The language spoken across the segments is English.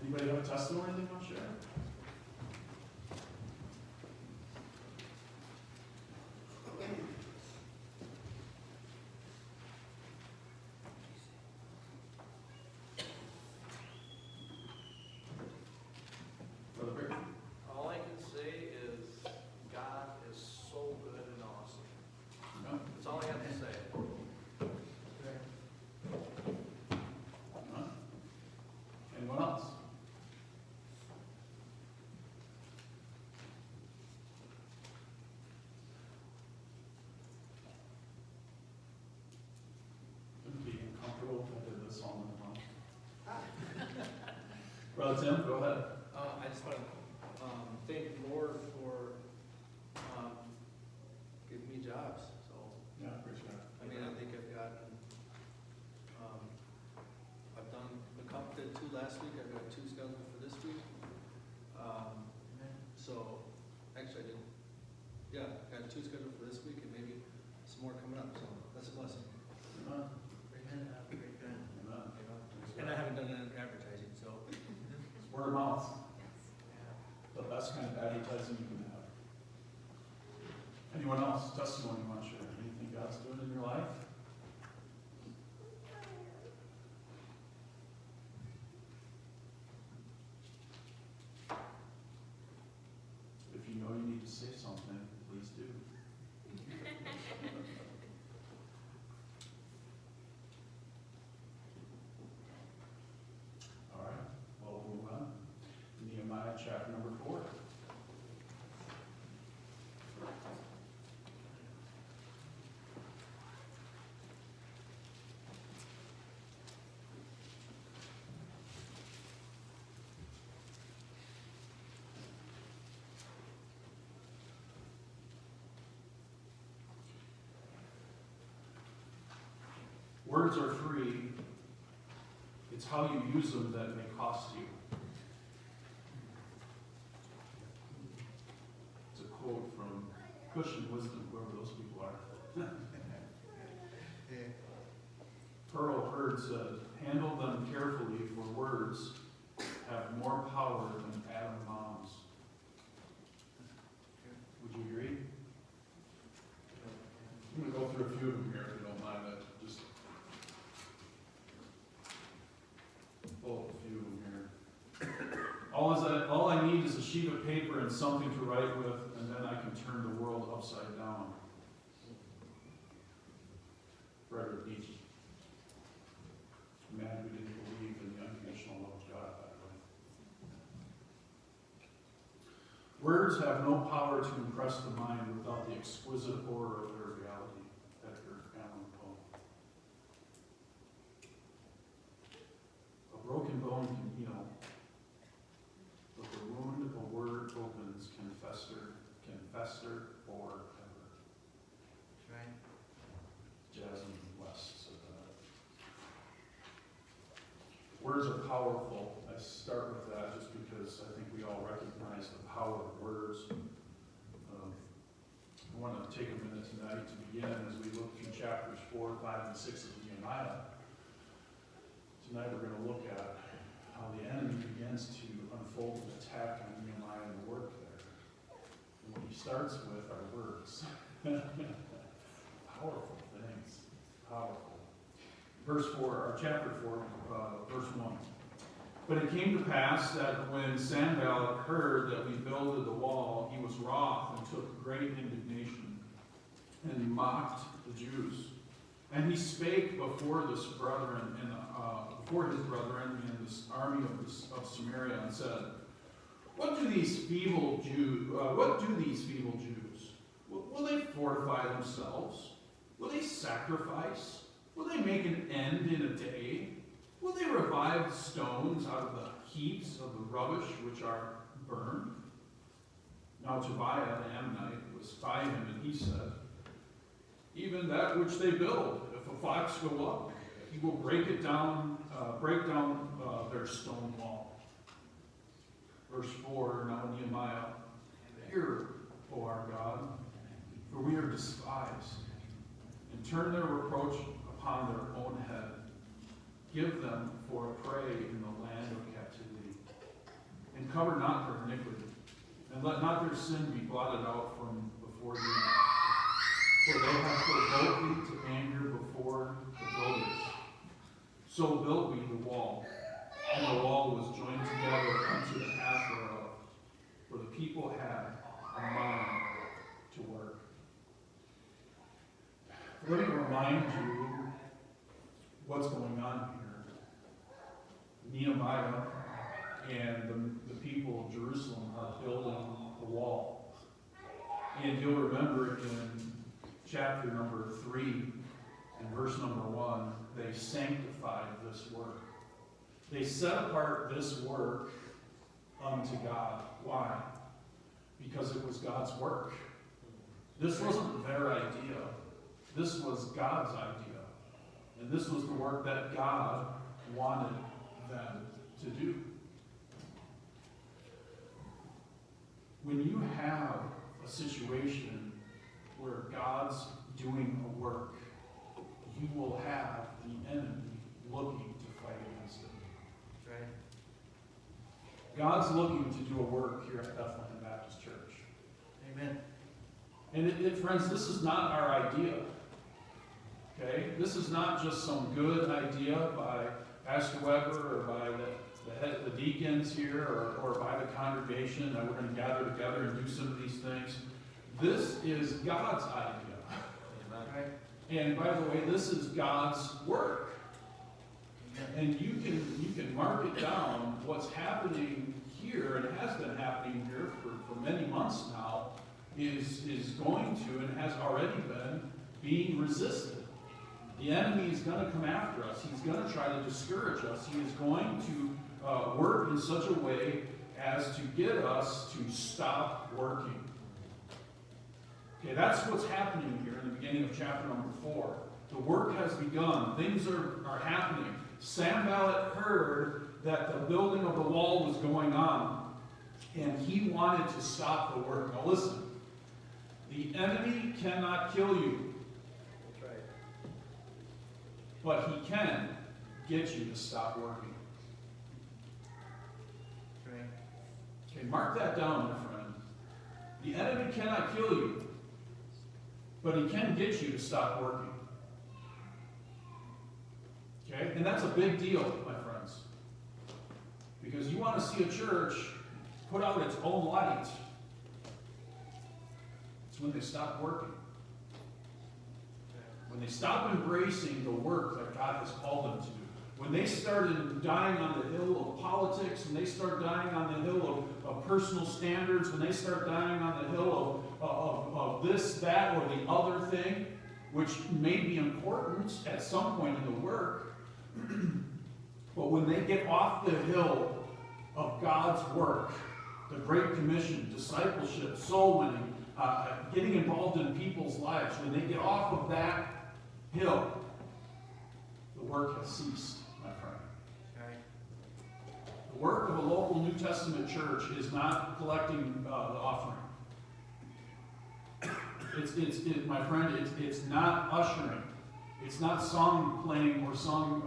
Anybody have a testimony they want to share? Brother Brick? All I can say is God is so good and awesome. No? That's all I have to say. No? Anyone else? Being comfortable, I did this all night long. Brother Tim, go ahead. I just want to thank the Lord for giving me jobs. So, Yeah, praise God. I mean, I think I've gotten, I've done a couple, did 2 last week. I've got 2 scheduled for this week. So, actually, I did, yeah, I got 2 scheduled for this week and maybe some more coming up. So, that's a blessing. Amen. Amen. Amen. And I haven't done any advertising, so. It's word of mouth. The best kind of advertising you can have. Anyone else? Testimony you want to share? Anything God's doing in your life? If you know you need to say something, please do. All right, well, we'll move on. Nehemiah chapter number 4. Words are free. It's how you use them that may cost you. It's a quote from Cushion Wisdom, whoever those people are. Pearl Hurd said, "Handle them carefully, for words have more power than atom bombs." Would you agree? I'm going to go through a few of them here if you don't mind. Just pull a few of them here. All I need is a sheet of paper and something to write with, and then I can turn the world upside down. Frederick Nietzsche. A man who didn't believe in the unconditional love of God, by the way. Words have no power to impress the mind without the exquisite horror of their reality. Edgar Allan Poe. A broken bone can heal, but the wound a word opens can fester forever. Right. Jasmine West said that. Words are powerful. I start with that just because I think we all recognize the power of words. I want to take a minute tonight to begin as we look through chapters 4, 5, and 6 of Nehemiah. Tonight we're going to look at how the enemy begins to unfold an attack on Nehemiah and the work there. And what he starts with are words. Powerful things. Powerful. Verse 4, or chapter 4, verse 1. But it came to pass that when Sanballat heard that we builded the wall, he was wroth and took great indignation, and he mocked the Jews. And he spake before his brethren in the army of Samaria, and said, What do these feeble Jews? Will they fortify themselves? Will they sacrifice? Will they make an end in a day? Will they revive the stones out of the heaps of the rubbish which are burned? Now Tobiah the Ammonite was by him, and he said, Even that which they build, if a fox go up, he will break down their stone wall. Verse 4, now Nehemiah, hear, O our God, for we are despised, and turn their reproach upon their own head. Give them for a prey in the land of captivity. cover not their iniquity, and let not their sin be blotted out from before thee. For they have provoked thee to anger before the builders. So built we the wall, and the wall was joined together unto the half thereof, for the people had a mind to work. Let me remind you what's going on here. Nehemiah and the people of Jerusalem are building the wall. And you'll remember in chapter number 3 and verse number 1, they sanctified this work. They set apart this work unto God. Why? Because it was God's work. This wasn't their idea. This was God's idea. And this was the work that God wanted them to do. When you have a situation where God's doing a work, you will have the enemy looking to fight against it. Right. God's looking to do a work here at Bethlehem Baptist Church. Amen. And friends, this is not our idea. Okay? This is not just some good idea by Pastor Weber or by the deacons here or by the congregation that we're going to gather together and do some of these things. This is God's idea. Right. And by the way, this is God's work. And you can mark it down. What's happening here, and has been happening here for many months now, is going to and has already been being resisted. The enemy is going to come after us. He's going to try to discourage us. He is going to work in such a way as to get us to stop working. Okay, that's what's happening here in the beginning of chapter number 4. The work has begun. Things are happening. Sanballat heard that the building of the wall was going on, and he wanted to stop the work. Now listen, the enemy cannot kill you. That's right. But he can get you to stop working. Right. Okay, mark that down, my friend. The enemy cannot kill you, but he can get you to stop working. Okay? And that's a big deal, my friends. Because you want to see a church put out its own light. It's when they stop working. When they stop embracing the work that God has called them to. When they started dying on the hill of politics, when they start dying on the hill of personal standards, when they start dying on the hill of this, that, or the other thing, which may be important at some point in the work, but when they get off the hill of God's work, the Great Commission, discipleship, soul winning, getting involved in people's lives, when they get off of that hill, the work has ceased, my friend. Right. The work of a local New Testament church is not collecting the offering. My friend, it's not ushering. It's not song playing or song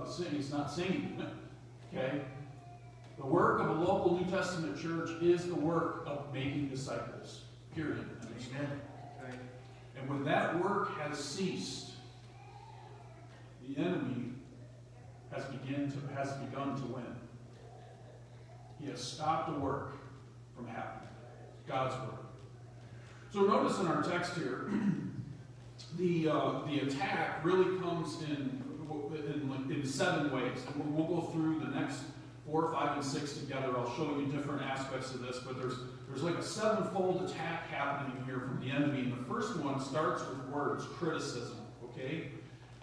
singing. It's not singing. Okay? The work of a local New Testament church is the work of making disciples. Period. Amen. Right. And when that work has ceased, the enemy has begun to win. He has stopped the work from happening. God's work. So notice in our text here, the attack really comes in 7 ways. And we'll go through the next 4, 5, and 6 together. I'll show you different aspects of this, but there's like a 7-fold attack happening here from the enemy. And the first one starts with words, criticism. Okay?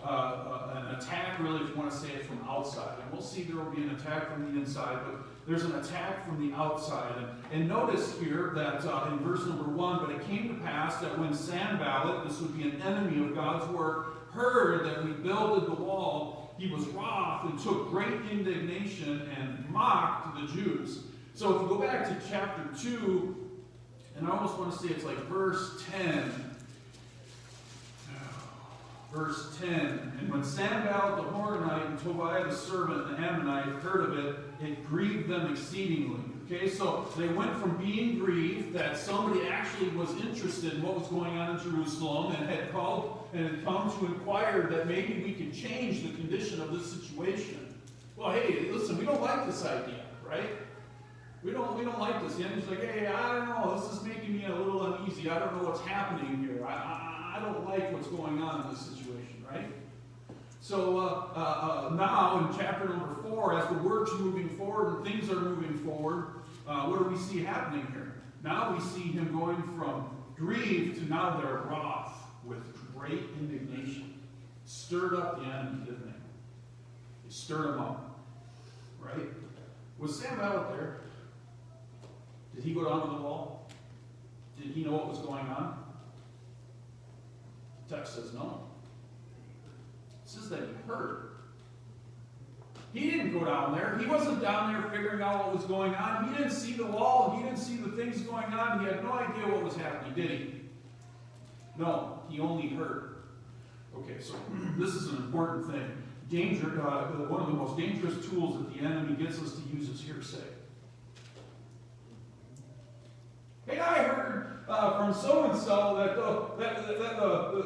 An attack, really, if you want to say it, from outside. And we'll see there will be an attack from the inside, but there's an attack from the outside. And notice here that in verse number 1, but it came to pass that when Sanballat, this would be an enemy of God's work, heard that we builded the wall, he was wroth and took great indignation and mocked the Jews. So if you go back to chapter 2, and I almost want to say it's like verse 10. Verse 10, and when Sanballat the Horonite and Tobiah the servant and the Ammonite heard of it, it grieved them exceedingly. Okay, so they went from being grieved that somebody actually was interested in what was going on in Jerusalem and had called and had come to inquire that maybe we could change the condition of this situation. Well, hey, listen, we don't like this idea, right? We don't like this. The enemy's like, hey, I don't know, this is making me a little uneasy. I don't know what's happening here. I don't like what's going on in this situation, right? So now in chapter number 4, as the work's moving forward and things are moving forward, what do we see happening here? Now we see him going from grief to now they're wroth with great indignation. Stirred up the enemy, didn't they? They stirred him up, right? Was Sanballat there? Did he go down to the wall? Did he know what was going on? The text says no. It says that he heard. He didn't go down there. He wasn't down there figuring out what was going on. He didn't see the wall. He didn't see the things going on. He had no idea what was happening, did he? No, he only heard. Okay, so this is an important thing. One of the most dangerous tools that the enemy gets us to use is hearsay. Hey, I heard from so-and-so that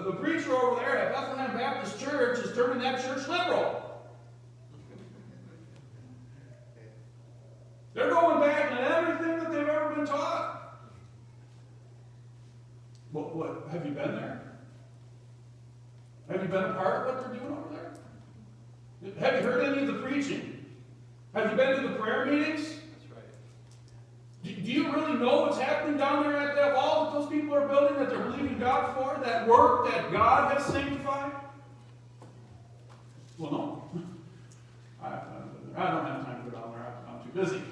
the preacher over there at Bethlehem Baptist Church is turning that church liberal. They're going back to everything that they've ever been taught. What? Have you been there? Have you been a part of what they're doing over there? Have you heard any of the preaching? Have you been to the prayer meetings? That's right. Do you really know what's happening down there at that wall that those people are building, that they're believing God for, that work that God has sanctified? Well, no. I don't have time to go down there. I'm too busy.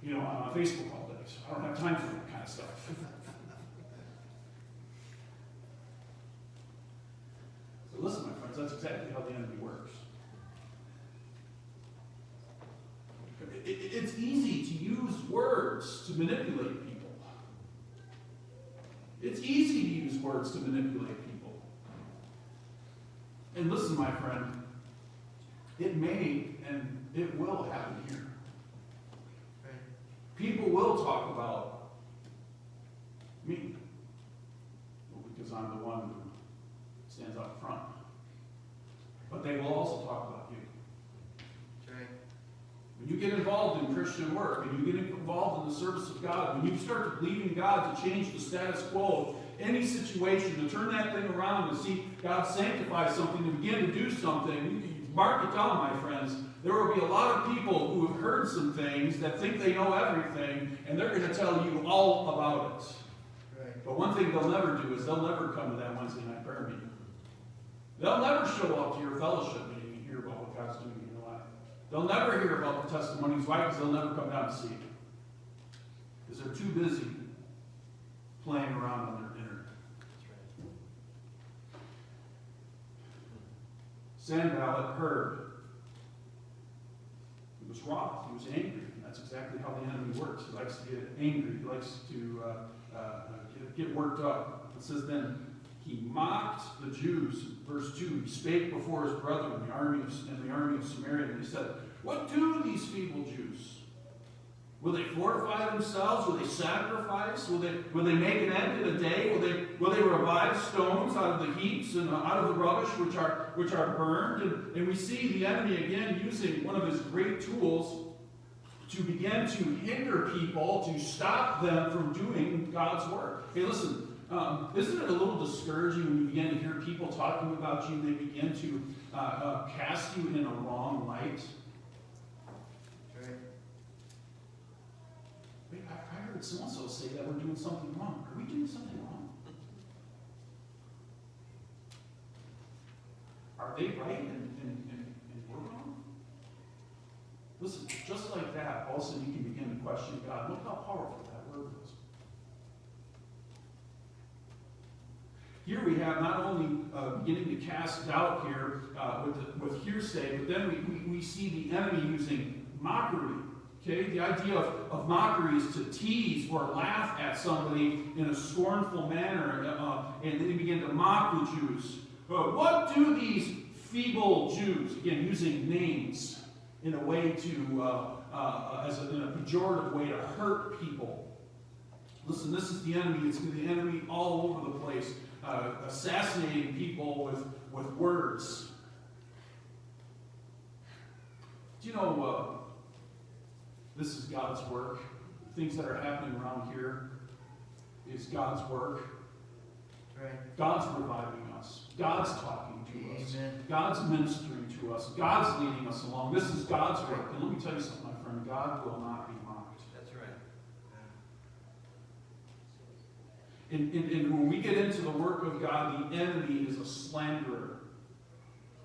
You know, I'm on Facebook all day, so I don't have time for that kind of stuff. So listen, my friends, that's exactly how the enemy works. It's easy to use words to manipulate people. It's easy to use words to manipulate people. And listen, my friend, it may and it will happen here. People will talk about me. Well, because I'm the one who stands up front. But they will also talk about you. That's right. When you get involved in Christian work, and you get involved in the service of God, when you start believing God to change the status quo of any situation, to turn that thing around and see God sanctify something, to begin to do something, mark it down, my friends. There will be a lot of people who have heard some things that think they know everything, and they're going to tell you all about it. Right. But one thing they'll never do is they'll never come to that Wednesday night prayer meeting. They'll never show up to your fellowship meeting and hear about what God's doing in your life. They'll never hear about the testimonies. Why? Because they'll never come down to see you. Because they're too busy playing around on their dinner. That's right. Sanballat heard. He was wroth. He was angry. And that's exactly how the enemy works. He likes to get angry. He likes to get worked up. It says then, he mocked the Jews. Verse 2, he spake before his brethren in the army of Samaria, and he said, what do these feeble Jews? Will they fortify themselves? Will they sacrifice? Will they make an end in a day? Will they revive stones out of the heaps and out of the rubbish which are burned? And we see the enemy again using one of his great tools to begin to hinder people, to stop them from doing God's work. Hey, listen, isn't it a little discouraging when you begin to hear people talking about you and they begin to cast you in a wrong light? Right. Wait, I heard so-and-so say that we're doing something wrong. Are we doing something wrong? Are they right and we're wrong? Listen, just like that, all of a sudden you can begin to question God. Look how powerful that word was. Here we have not only beginning to cast doubt here with hearsay, but then we see the enemy using mockery. Okay, the idea of mockery is to tease or laugh at somebody in a scornful manner, and they begin to mock the Jews. What do these feeble Jews, again, using names in a way to, in a pejorative way to hurt people? Listen, this is the enemy. It's the enemy all over the place, assassinating people with words. Do you know this is God's work? Things that are happening around here is God's work. Right. God's reviving us. God's talking to us. Amen. God's ministering to us. God's leading us along. This is God's work. And let me tell you something, my friend. God will not be mocked. That's right. And when we get into the work of God, the enemy is a slanderer.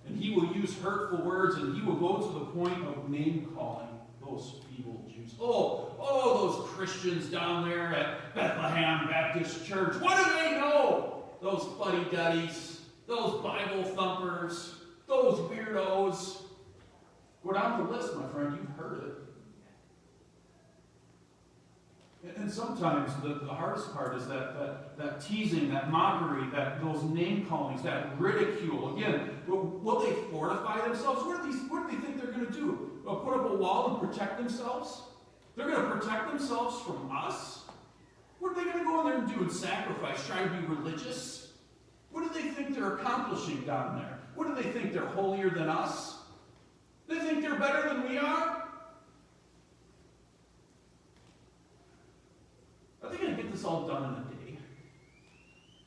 And he will use hurtful words, and he will go to the point of name-calling those feeble Jews. Oh, those Christians down there at Bethlehem Baptist Church. What do they know? Those fuddy-duddies, those Bible thumpers, those weirdos. Go down the list, my friend. You've heard it. And sometimes the hardest part is that teasing, that mockery, those name callings, that ridicule. Again, will they fortify themselves? What do they think they're going to do? Put up a wall and protect themselves? They're going to protect themselves from us? What are they going to go in there and do and sacrifice, try to be religious? What do they think they're accomplishing down there? What do they think they're holier than us? They think they're better than we are? Are they going to get this all done in a day?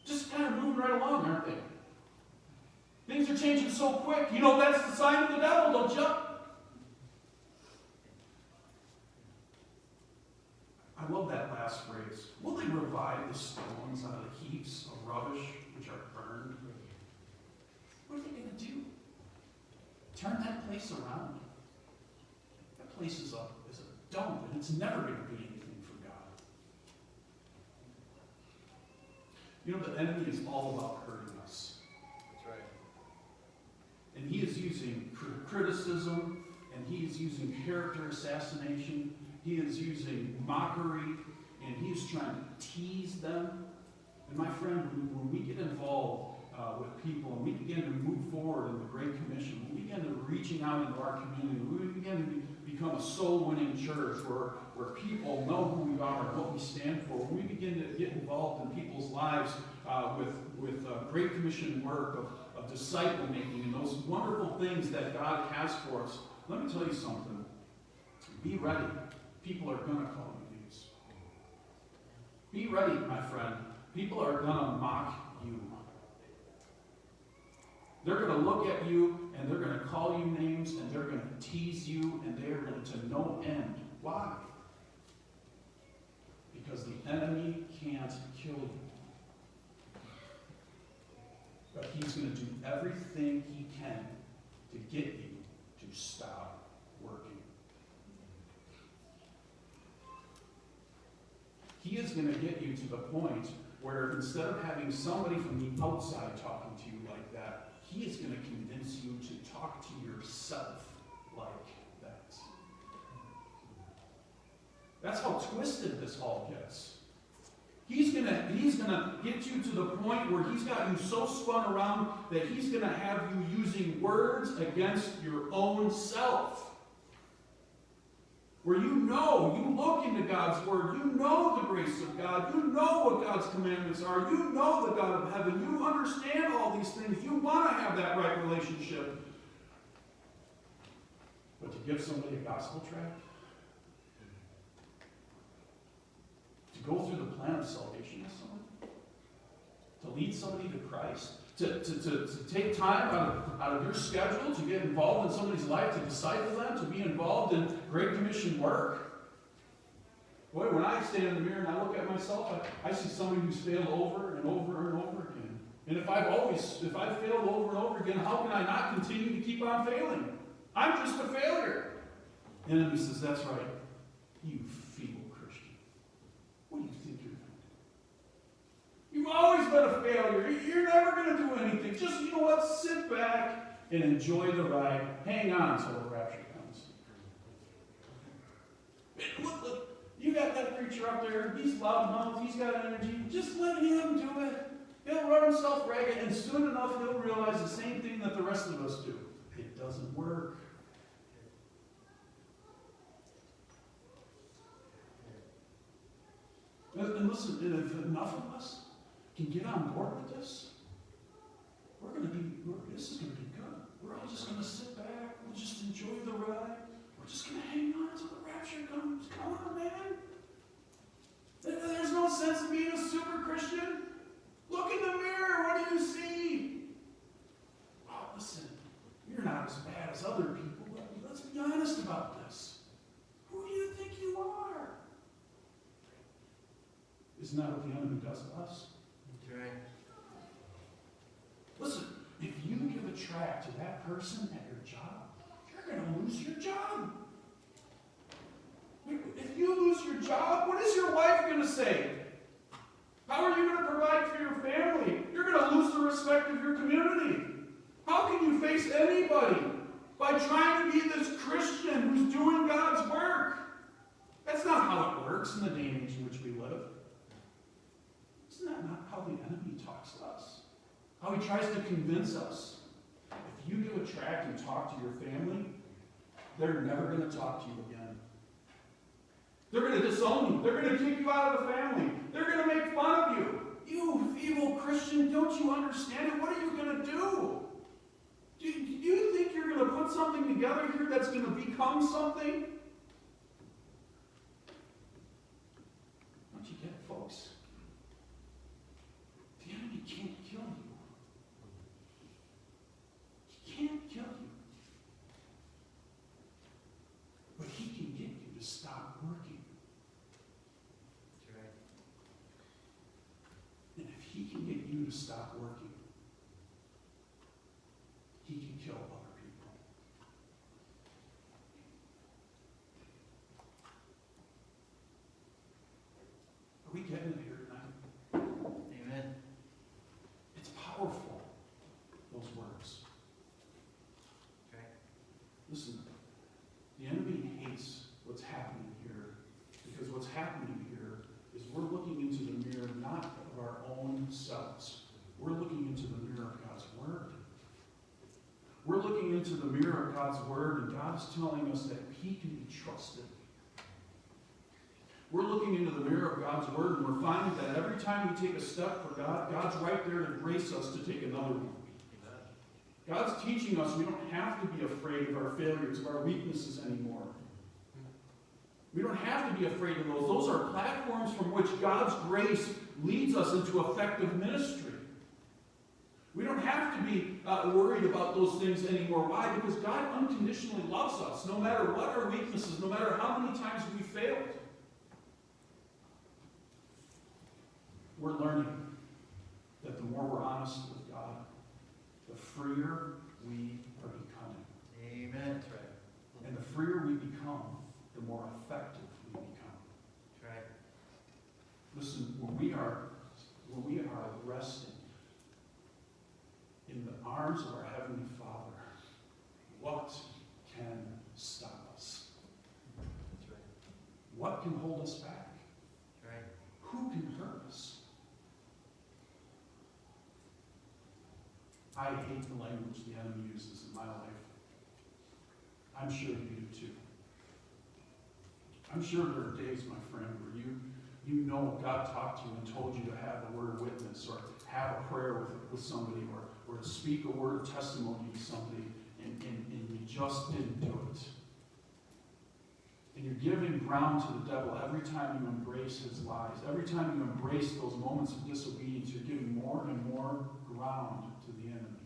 Just kind of moving right along, aren't they? Things are changing so quick. You know that's the sign of the devil, don't you? I love that last phrase. Will they revive the stones out of the heaps of rubbish which are burned? What are they going to do? Turn that place around? That place is a dump, and it's never going to be anything for God. You know, the enemy is all about hurting us. That's right. And he is using criticism, and he is using character assassination, he is using mockery, and he is trying to tease them. And my friend, when we get involved with people, and we begin to move forward in the Great Commission, we begin to reaching out into our community, we begin to become a soul-winning church where people know who we are and what we stand for. When we begin to get involved in people's lives with Great Commission work of disciple making and those wonderful things that God has for us, let me tell you something. Be ready. People are going to call you names. Be ready, my friend. People are going to mock you. They're going to look at you, and they're going to call you names, and they're going to tease you, and they are going to no end. Why? Because the enemy can't kill you. But he's going to do everything he can to get you to stop working. He is going to get you to the point where instead of having somebody from the outside talking to you like that, he is going to convince you to talk to yourself like that. That's how twisted this all gets. He's gonna get you to the point where he's got you so spun around that he's going to have you using words against your own self. Where you look into God's Word, you know the grace of God, you know what God's commandments are, you know the God of heaven, you understand all these things, you want to have that right relationship. But to give somebody a gospel tract, to go through the plan of salvation with someone, to lead somebody to Christ, to take time out of your schedule to get involved in somebody's life, to disciple them, to be involved in Great Commission work. Boy, when I stand in the mirror and I look at myself, I see somebody who's failed over and over and over again. And if I've failed over and over again, how can I not continue to keep on failing? I'm just a failure. The enemy says, that's right, you feeble Christian. What do you think you're doing? You've always been a failure. You're never going to do anything. Just, you know what, sit back and enjoy the ride. Hang on until the rapture comes. preacher up there, he's loudmouth, he's got energy. Just let him do it. He'll run himself ragged, and soon enough he'll realize the same thing that the rest of us do. It doesn't work. And listen, if enough of us can get on board with this, this is going to be good. We're all just going to sit back. We'll just enjoy the ride. We're just going to hang on until the rapture comes. Come on, man. There's no sense of being a super Christian. Look in the mirror. What do you see? Oh, listen, you're not as bad as other people. Let's be honest about this. Who do you think you are? Isn't that what the enemy does to us? That's right. Listen, if you give a tract to that person at your job, you're going to lose your job. If you lose your job, what is your wife going to say? How are you going to provide for your family? You're going to lose the respect of your community. How can you face anybody by trying to be this Christian who's doing God's work? That's not how it works in the day and age in which we live. Isn't that not how the enemy talks to us? How he tries to convince us. If you give a tract and talk to your family, they're never going to talk to you again. They're going to disown you. They're going to kick you out of the family. They're going to make fun of you. You feeble Christian, don't you understand it? What are you going to do? Do you think you're going to put something together here that's going to become something? Don't you get it, folks? The enemy can't kill you. He can't kill you. But he can get you to stop working. That's right. And if he can get you to stop working, he can kill other people. Are we getting it here tonight? Amen. It's powerful, those words. Okay. Listen, the enemy hates what's happening here, because what's happening here is we're looking into the mirror not of our own selves. We're looking into the mirror of God's Word. We're looking into the mirror of God's Word, and God is telling us that He can be trusted. We're looking into the mirror of God's Word, and we're finding that every time we take a step for God, God's right there to grace us to take another one. God's teaching us we don't have to be afraid of our failures, of our weaknesses anymore. We don't have to be afraid of those. Those are platforms from which God's grace leads us into effective ministry. We don't have to be worried about those things anymore. Why? Because God unconditionally loves us, no matter what our weaknesses, no matter how many times we failed. We're learning that the more we're honest with God, the freer we are becoming. Amen. That's right. And the freer we become, the more effective we become. That's right. Listen, when we are resting in the arms of our Heavenly Father, what can stop us? That's right. What can hold us back? That's right. Who can hurt us? I hate the language the enemy uses in my life. I'm sure you do too. I'm sure there are days, my friend, where you know God talked to you and told you to have a word of witness, or have a prayer with somebody, or to speak a word of testimony to somebody, and you just didn't do it. And you're giving ground to the devil every time you embrace his lies. Every time you embrace those moments of disobedience, you're giving more and more ground to the enemy.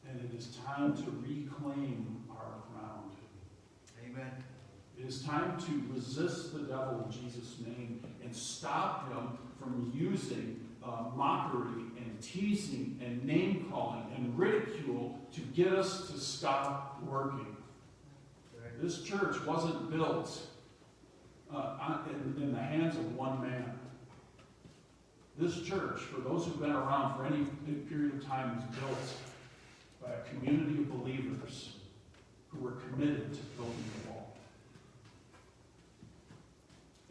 And it is time to reclaim our ground. Amen. It is time to resist the devil in Jesus' name and stop him from using mockery and teasing and name-calling and ridicule to get us to stop working. Right. This church wasn't built in the hands of one man. This church, for those who've been around for any period of time, is built by a community of believers who were committed to building the wall.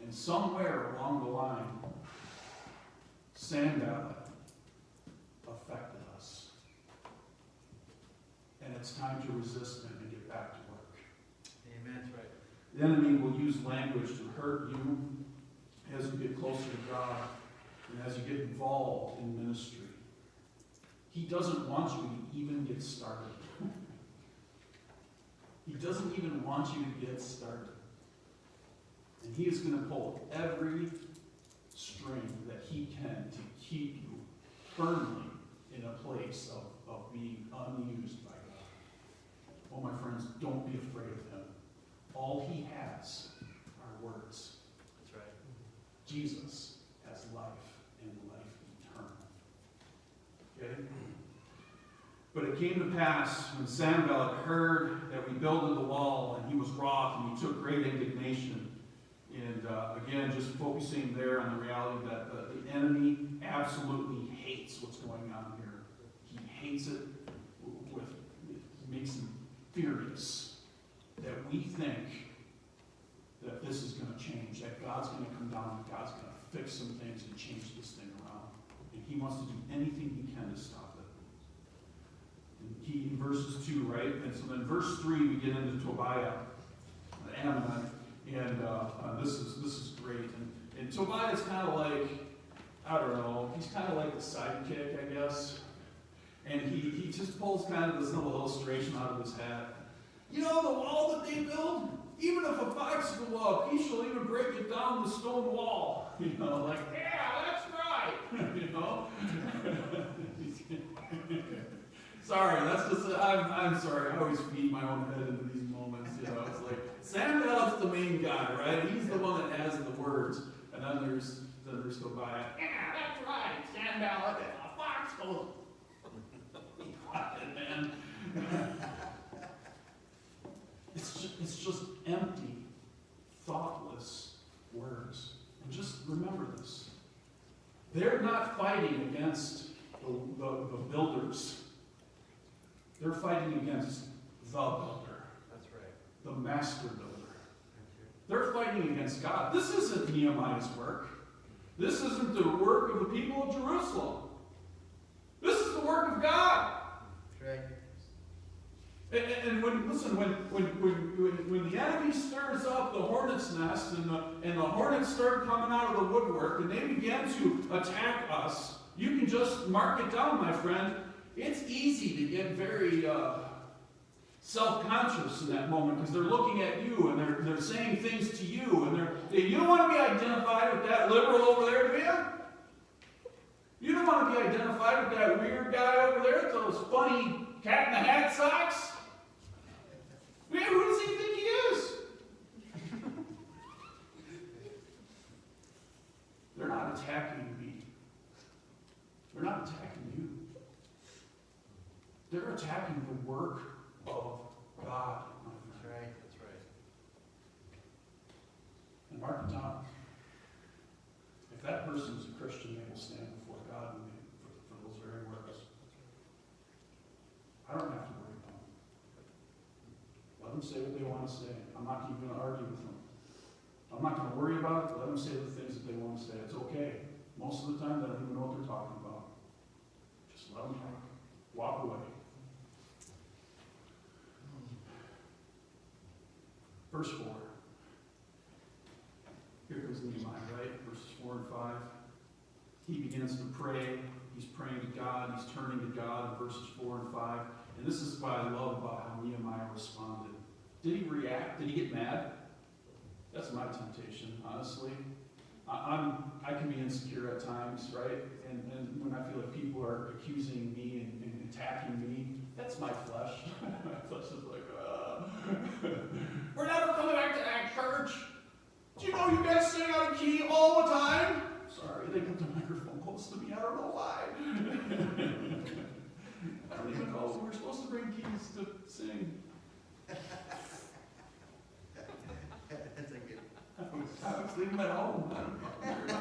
And somewhere along the line, Sanballat affected us. And it's time to resist him and get back to work. Amen. That's right. The enemy will use language to hurt you as you get closer to God and as you get involved in ministry. He doesn't want you to even get started. He doesn't even want you to get started. And he is going to pull every string that he can to keep you firmly in a place of being unused by God. Oh, my friends, don't be afraid of him. All he has are words. That's right. Jesus has life and life eternal. Okay? But it came to pass when Sanballat heard that we builded the wall, and he was wroth, and he took great indignation. And again, just focusing there on the reality that the enemy absolutely hates what's going on here. He hates it. It makes him furious that we think that this is going to change, that God's going to come down, and God's going to fix some things and change this thing around. And he wants to do anything he can to stop it. In verses 2, right? And so then verse 3, we get into Tobiah, the Ammonite, and this is great. And Tobiah is kind of like, I don't know, he's kind of like the sidekick, I guess. And he just pulls kind of this little illustration out of his hat. You know, the wall that they build, even if a fox go up, he shall even break it down the stone wall. You know, like, yeah, that's right. You know? Sorry, that's just, I'm sorry, I always feed my own head into these moments, you know, it's like, Sanballat's the main guy, right? He's the one that has the words, and then there's Tobiah, yeah, that's right, Sanballat, and a fox goes, be quiet, man. It's just empty, thoughtless words, and just remember this, they're not fighting against the builders. They're fighting against the builder. That's right. The master builder. They're fighting against God. This isn't Nehemiah's work. This isn't the work of the people of Jerusalem. This is the work of God. That's right. And when the enemy stirs up the hornet's nest and the hornets start coming out of the woodwork and they begin to attack us, you can just mark it down, my friend. It's easy to get very self-conscious in that moment because they're looking at you and they're saying things to you and you don't want to be identified with that liberal over there, do you? You don't want to be identified with that weird guy over there with those funny cat in the hat socks. Man, who does he think he is? They're not attacking me. They're not attacking you. They're attacking the work of God. That's right. That's right. And mark it down. If that person is a Christian, they will stand before God for those very works. I don't have to worry about them. Let them say what they want to say. I'm not even going to argue with them. I'm not going to worry about it. Let them say the things that they want to say. It's okay. Most of the time, they don't even know what they're talking about. Just let them talk. Walk away. Verse 4. Here comes Nehemiah, right? Verses 4 and 5. He begins to pray. He's praying to God. He's turning to God in verses 4 and 5. And this is what I love about how Nehemiah responded. Did he react? Did he get mad? That's my temptation, honestly. I can be insecure at times, right? And when I feel like people are accusing me and attacking me, that's my flesh. My flesh is like, we're never coming back to that church. Do you know you guys sing out of key all the time? Sorry, they put the microphone close to me. I don't know why. I don't even know if we're supposed to bring keys to sing. That's a good. I was leaving them at home. I don't know.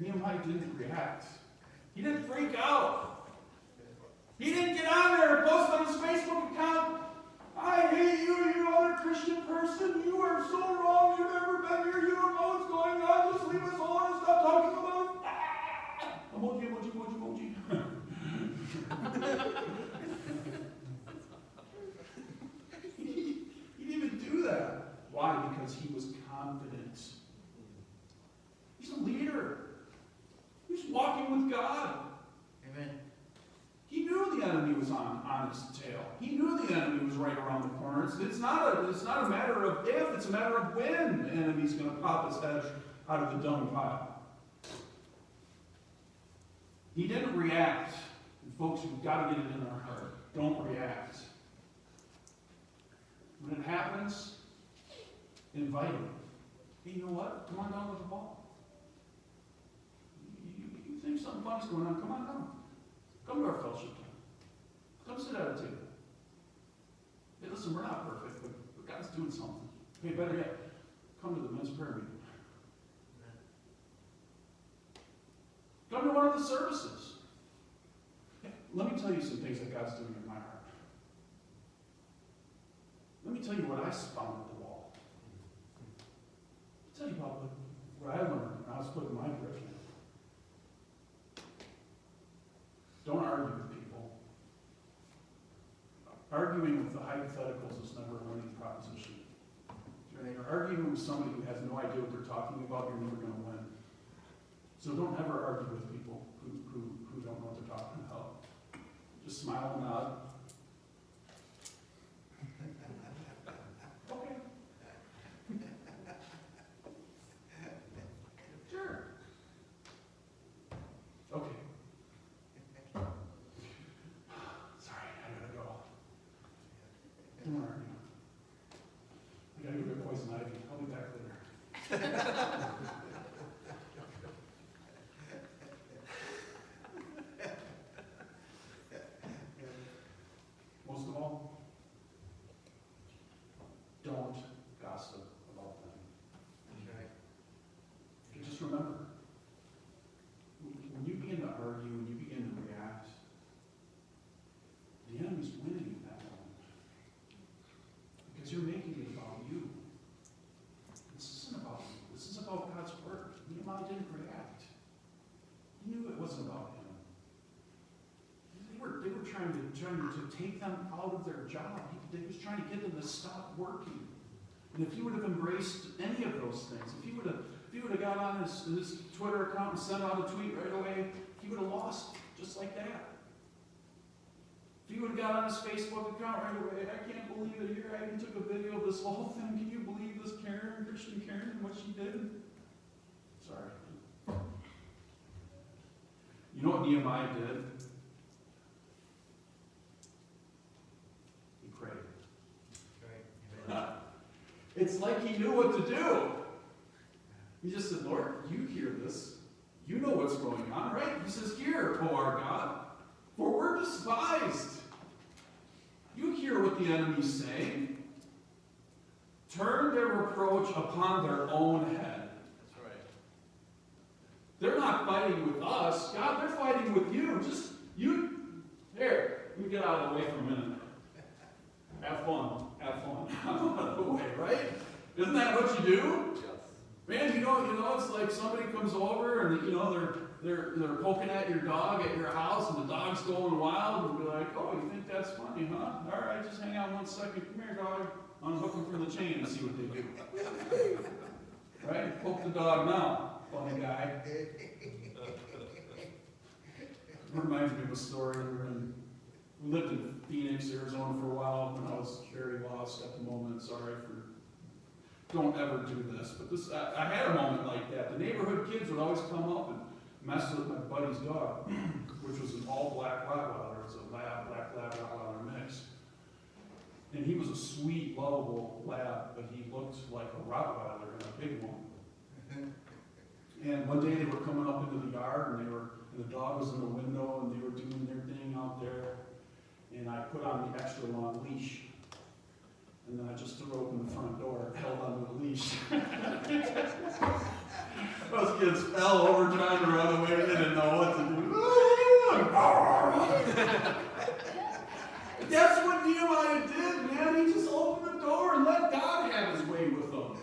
Nehemiah didn't react. He didn't freak out. He didn't get on there and post on his Facebook account, I hate you, you other Christians. right around the corner. It's not a matter of if, it's a matter of when the enemy's going to pop his head out of the dung pile. He didn't react. And folks, we've got to get it in our heart. Don't react. When it happens, invite him. Hey, you know what? Come on down with the ball. You think something funny's going on? Come on down. Come to our fellowship time. Come sit at a table. Hey, listen, we're not perfect, but God's doing something. Hey, better yet, come to the men's prayer meeting. Come to one of the services. Let me tell you some things that God's doing in my heart. Let me tell you what I found at the wall. I'll tell you about what I learned when I was putting my curriculum. Don't argue with people. Arguing with the hypotheticals is never a winning proposition. When you're arguing with somebody who has no idea what they're talking about, you're never going to win. So don't ever argue with people who don't know what they're talking about. Just smile and nod. Okay. Sure. Okay. Sorry, I gotta go. Don't argue. I gotta go get poison ivy. I'll be back later. Most of all, don't gossip about them. That's right. And just remember, when you begin to argue, when you begin to react, the enemy's winning at that moment. Because you're making it about you. This isn't about you. This is about God's word. Nehemiah didn't react. He knew it wasn't about him. They were trying to take them out of their job. He was trying to get them to stop working. And if he would have embraced any of those things, if he would have got on his Twitter account and sent out a tweet right away, he would have lost just like that. If he would have got on his Facebook account right away, I can't believe it here. I even took a video of this whole thing. Can you believe this Christian Karen, and what she did? Sorry. You know what Nehemiah did? He prayed. That's right. It's like he knew what to do. He just said, Lord, you hear this. You know what's going on, right? He says, hear, O our God, for we're despised. You hear what the enemy's saying. Turn their reproach upon their own head. That's right. They're not fighting with us. God, they're fighting with you. Just, here, let me get out of the way for a minute. Have fun. Have fun. I'm out of the way, right? Isn't that what you do? Yes. Man, you know, it's like somebody comes over and, they're poking at your dog at your house and the dog's going wild and be like, oh, you think that's funny, huh? All right, just hang on 1 second. Come here, dog. Unhook him from the chain and see what they do. Right? Poke the dog now, funny guy. It reminds me of a story. We lived in Phoenix, Arizona for a while when I was very lost at the moment. Sorry for, don't ever do this. But I had a moment like that. The neighborhood kids would always come up and mess with my buddy's dog, which was an all-black Rottweiler. It was a black lab Rottweiler mix. And he was a sweet, lovable lab, but he looked like a Rottweiler and a big one. And one day they were coming up into the yard, and the dog was in the window, and they were doing their thing out there. And I put on the extra long leash. And then I just threw open the front door and held onto the leash. Those kids fell over trying to run away. They didn't know what to do. That's what Nehemiah did, man. He just opened the door and let God have his way with them.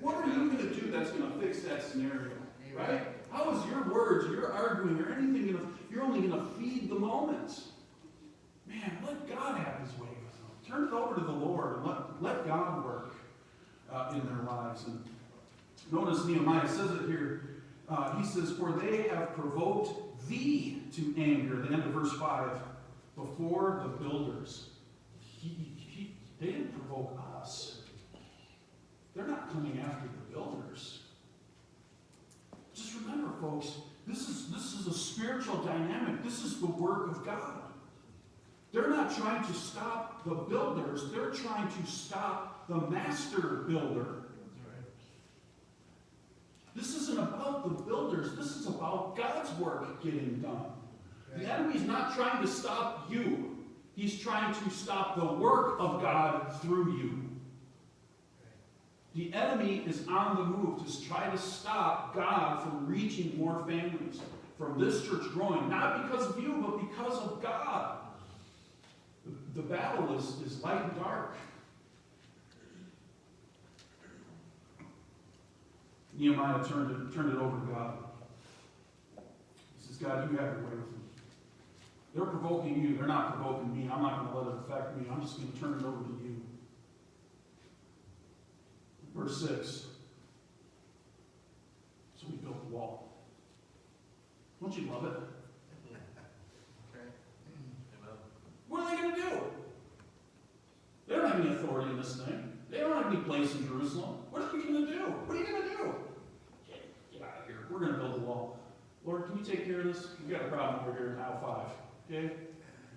What are you going to do that's going to fix that scenario? Right? How is your words, your arguing, or anything you're only going to feed the moment? Man, let God have his way with them. Turn it over to the Lord and let God work in their lives. And notice Nehemiah says it here. He says, for they have provoked thee to anger. The end of verse 5. Before the builders. He provoke us. They're not coming after the builders. Just remember, folks, this is a spiritual dynamic. This is the work of God. They're not trying to stop the builders. They're trying to stop the master builder. This isn't about the builders. This is about God's work getting done. The enemy's not trying to stop you. He's trying to stop the work of God through you. The enemy is on the move to try to stop God from reaching more families, from this church growing, not because of you, but because of God. The battle is light and dark. Nehemiah turned it over to God. He says, God, you have your way with me. They're provoking you. They're not provoking me. I'm not going to let it affect me. I'm just going to turn it over to you. Verse 6. So we built the wall. Don't you love it? What are they going to do? They don't have any authority in this thing. They don't have any place in Jerusalem. What are you going to do? What are you going to do? Get out of here. We're going to build a wall. Lord, can you take care of this? We've got a problem over here in aisle 5. Okay?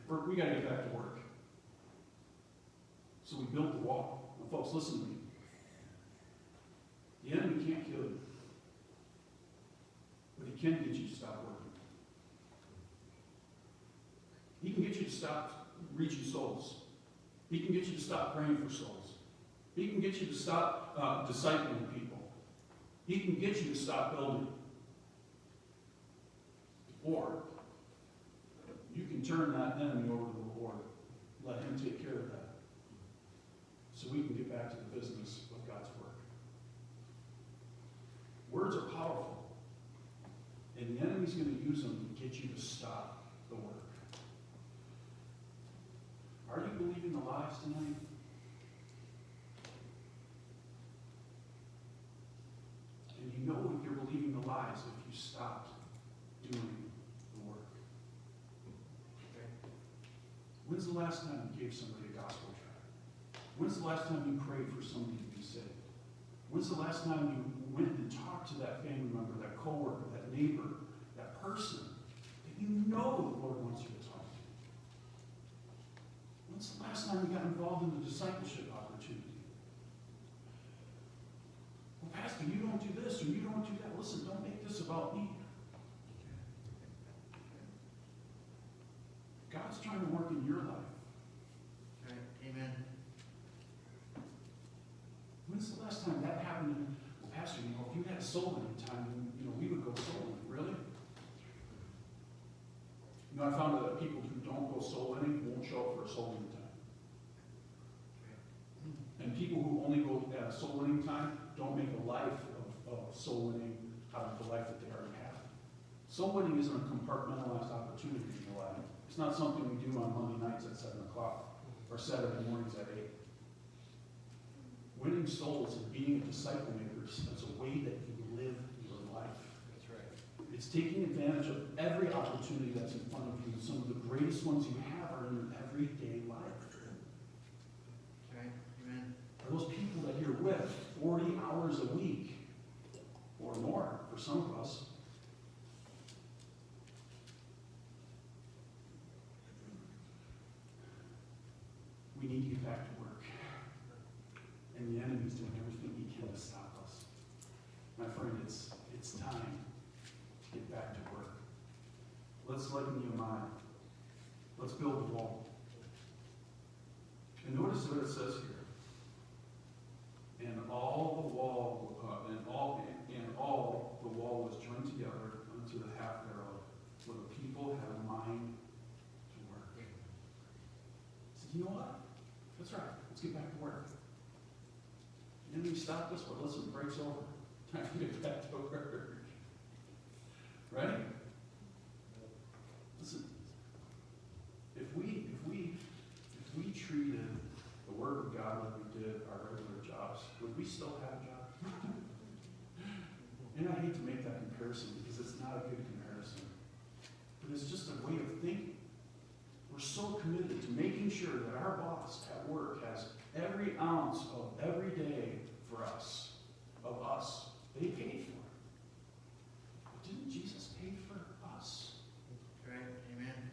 We got to get back to work. So we built the wall. Now, folks, listen to me. The enemy can't kill you. But he can get you to stop working. He can get you to stop reaching souls. He can get you to stop praying for souls. He can get you to stop discipling people. He can get you to stop building. Or you can turn that enemy over to the Lord. Let him take care of that. So we can get back to the business of God's work. Words are powerful. And the enemy's going to use them to get you to stop the work. Are you believing the lies tonight? And you know if you're believing the lies if you stopped doing the work. When's the last time you gave somebody a gospel tract? When's the last time you prayed for somebody to be saved? When's the last time you went and talked to that family member, that coworker, that neighbor, that person that you know the Lord wants you to talk to? When's the last time you got involved in the discipleship opportunity? Well, Pastor, you don't do this or you don't do that. Listen, don't make this about me. God's trying to work in your life. Right. Amen. When's the last time that happened? Well, Pastor, if you had a soul winning time, we would go soul winning. Really? I found that people who don't go soul winning won't show up for a soul winning time. And people who only go at a soul winning time don't make a life of soul winning out of the life that they already have. Soul winning isn't a compartmentalized opportunity in your life. It's not something we do on Monday nights at 7 o'clock or Saturday mornings at 8. Winning souls and being a disciple maker is a way that you live your life. That's right. It's taking advantage of every opportunity that's in front of you. Some of the greatest ones you have are in your everyday life. Right. Amen. Are those people that you're with 40 hours a week or more for some of us? We need to get back to work. And the enemy's doing everything he can to stop us. My friend, it's time to get back to work. Let's like Nehemiah. Let's build the wall. And notice what it says here. And all the wall was joined together unto the half thereof, for the people had a mind to work. He said, you know what? That's right. Let's get back to work. And then we stop this one. Listen, the break's over. Time to get back to work. Right? Listen, if we treated the Word of God like we did our regular jobs, would we still have a job? And I hate to make that comparison because it's not a good comparison. But it's just a way of thinking. We're so committed to making sure that our boss at work has Every ounce of every day for us, they paid for it. But didn't Jesus pay for us? Right. Amen.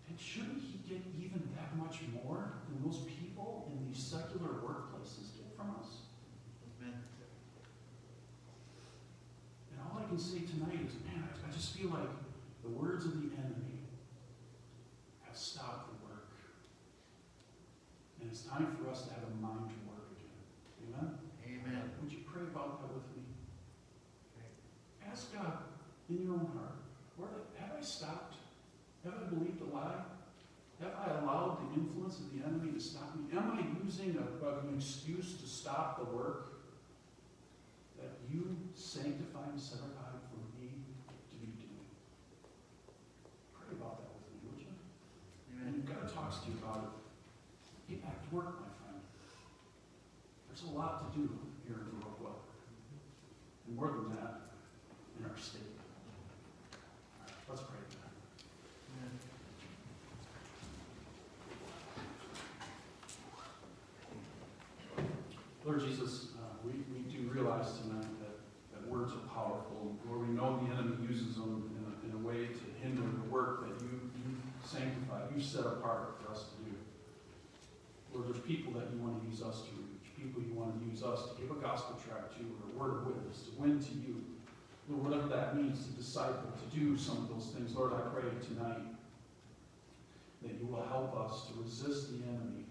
And shouldn't he get even that much more than those people in these secular workplaces get from us? Amen. And all I can say tonight is, man, I just feel like the words of the enemy have stopped the work. And it's time for us to have a mind to work again. Amen? Amen. Would you pray about that with me? Okay. Ask God in your own heart, have I stopped? Have I believed a lie? Have I allowed the influence of the enemy to stop me? Am I using an excuse to stop the work that you sanctified and set aside for me to be doing? Pray about that with me, would you? And Amen. God talks to you about it. Get back to work, my friend. There's a lot to do here in Brooklyn. And more than that, in our state. All right, let's pray. Amen. Lord Jesus, we do realize tonight that words are powerful. Lord, we know the enemy uses them in a way to hinder the work that you sanctify, you set apart for us to do. Lord, there's people that you want to use us to reach, people you want to use us to give a gospel tract to, or a word of witness, to win to you. Lord, whatever that means, to disciple, to do some of those things. Lord, I pray tonight that you will help us to resist the enemy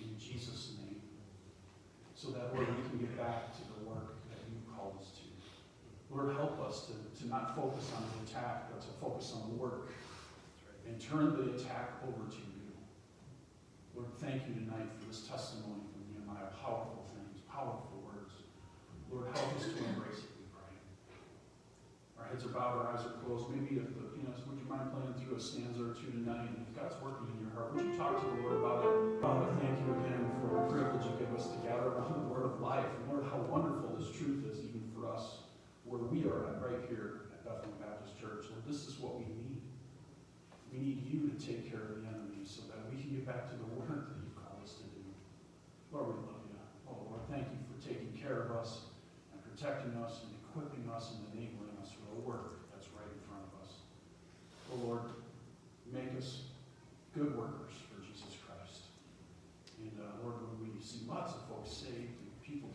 in Jesus' name, so that, Lord, we can get back to the work that you called us to. Lord, help us to not focus on the attack, but to focus on the work, and turn the attack over to you. Lord, thank you tonight for this testimony from Nehemiah. Powerful things, powerful words. Lord, help us to embrace it, we pray. Our heads are bowed, our eyes are closed. Maybe if would you mind playing through a stanza or two tonight? And if God's working in your heart, would you talk to the Lord about it? Father, thank you again for the privilege you give us to gather around the word of life. And Lord, how wonderful this truth is even for us, where we are at right here at Bethlehem Baptist Church. Lord, this is what we need. We need you to take care of the enemy so that we can get back to the work that you called us to do. Lord, we love you. Oh, Lord, thank you for taking care of us and protecting us and equipping us and enabling us for the work that's right in front of us. Oh, Lord, make us good workers for Jesus Christ. And Lord, when we see lots of folks saved and people